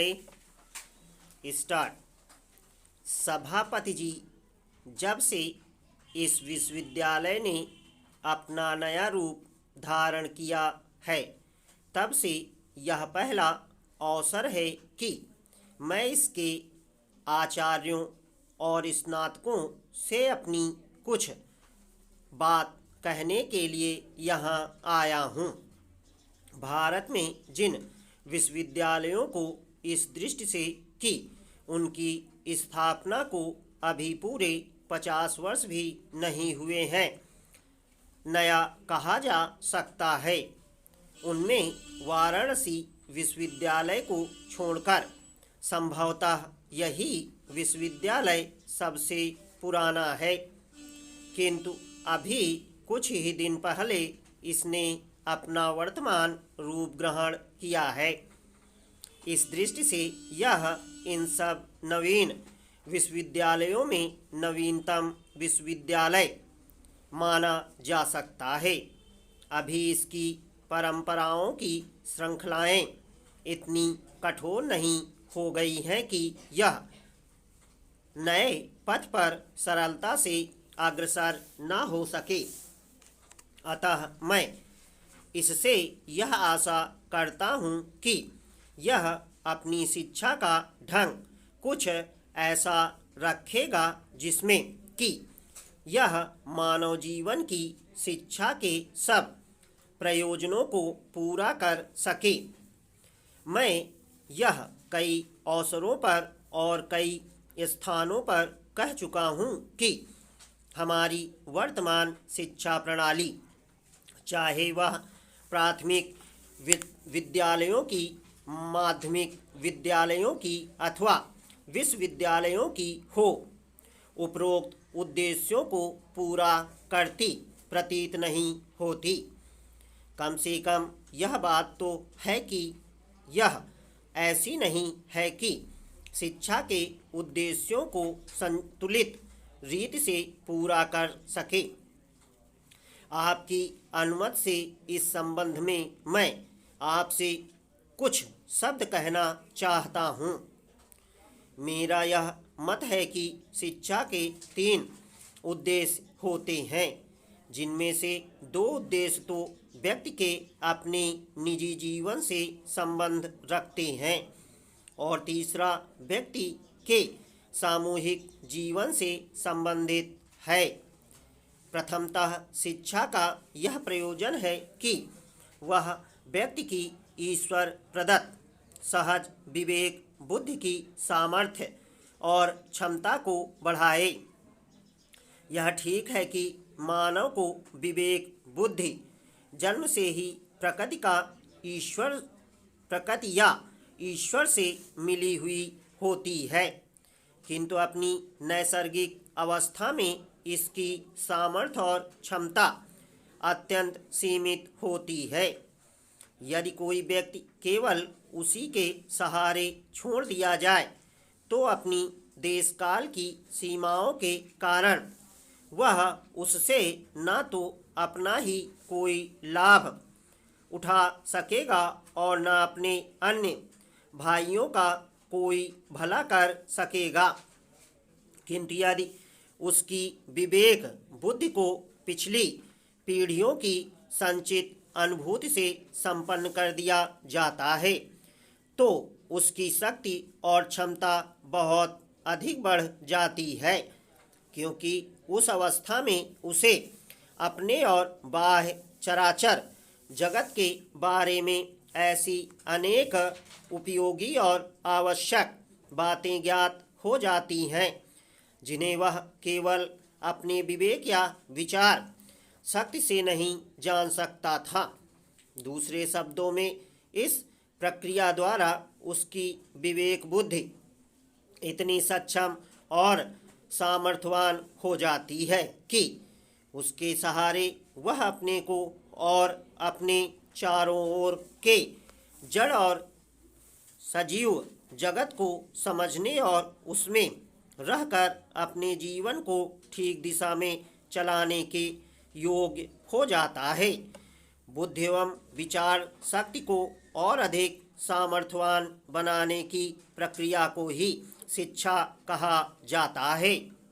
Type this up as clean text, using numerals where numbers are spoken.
चले स्टार्ट। सभापति जी, जब से इस विश्वविद्यालय ने अपना नया रूप धारण किया है, तब से यह पहला अवसर है कि मैं इसके आचार्यों और स्नातकों से अपनी कुछ बात कहने के लिए यहाँ आया हूँ। भारत में जिन विश्वविद्यालयों को इस दृष्टि से कि उनकी स्थापना को अभी पूरे 50 वर्ष भी नहीं हुए हैं नया कहा जा सकता है, उनमें वाराणसी विश्वविद्यालय को छोड़कर संभवतः यही विश्वविद्यालय सबसे पुराना है। किंतु अभी कुछ ही दिन पहले इसने अपना वर्तमान रूप ग्रहण किया है। इस दृष्टि से यह इन सब नवीन विश्वविद्यालयों में नवीनतम विश्वविद्यालय माना जा सकता है। अभी इसकी परंपराओं की श्रृंखलाएं इतनी कठोर नहीं हो गई हैं कि यह नए पथ पर सरलता से अग्रसर न हो सके। अतः मैं इससे यह आशा करता हूँ कि यह अपनी शिक्षा का ढंग कुछ ऐसा रखेगा जिसमें कि यह मानव जीवन की शिक्षा के सब प्रयोजनों को पूरा कर सके। मैं यह कई अवसरों पर और कई स्थानों पर कह चुका हूँ कि हमारी वर्तमान शिक्षा प्रणाली, चाहे वह प्राथमिक विद्यालयों की, माध्यमिक विद्यालयों की अथवा विश्वविद्यालयों की हो, उपरोक्त उद्देश्यों को पूरा करती प्रतीत नहीं होती। कम से कम यह बात तो है कि यह ऐसी नहीं है कि शिक्षा के उद्देश्यों को संतुलित रीति से पूरा कर सके। आपकी अनुमति से इस संबंध में मैं आपसे कुछ शब्द कहना चाहता हूँ। मेरा यह मत है कि शिक्षा के 3 उद्देश्य होते हैं, जिनमें से 2 उद्देश्य तो व्यक्ति के अपने निजी जीवन से संबंध रखते हैं और तीसरा व्यक्ति के सामूहिक जीवन से संबंधित है। प्रथमतः शिक्षा का यह प्रयोजन है कि वह व्यक्ति की ईश्वर प्रदत्त सहज विवेक बुद्धि की सामर्थ्य और क्षमता को बढ़ाए। यह ठीक है कि मानव को विवेक बुद्धि जन्म से ही प्रकृति या ईश्वर से मिली हुई होती है, किंतु अपनी नैसर्गिक अवस्था में इसकी सामर्थ्य और क्षमता अत्यंत सीमित होती है। यदि कोई व्यक्ति केवल उसी के सहारे छोड़ दिया जाए तो अपनी देशकाल की सीमाओं के कारण वह उससे न तो अपना ही कोई लाभ उठा सकेगा और न अपने अन्य भाइयों का कोई भला कर सकेगा। किंतु यदि उसकी विवेक बुद्धि को पिछली पीढ़ियों की संचित अनुभूति से संपन्न कर दिया जाता है तो उसकी शक्ति और क्षमता बहुत अधिक बढ़ जाती है, क्योंकि उस अवस्था में उसे अपने और बाह्य चराचर जगत के बारे में ऐसी अनेक उपयोगी और आवश्यक बातें ज्ञात हो जाती हैं जिन्हें वह केवल अपने विवेक या विचार शक्ति से नहीं जान सकता था। दूसरे शब्दों में, इस प्रक्रिया द्वारा उसकी विवेक बुद्धि इतनी सक्षम और सामर्थ्यवान हो जाती है कि उसके सहारे वह अपने को और अपने चारों ओर के जड़ और सजीव जगत को समझने और उसमें रहकर अपने जीवन को ठीक दिशा में चलाने के योग्य हो जाता है। बुद्धि एवं विचार शक्ति को और अधिक सामर्थ्यवान बनाने की प्रक्रिया को ही शिक्षा कहा जाता है।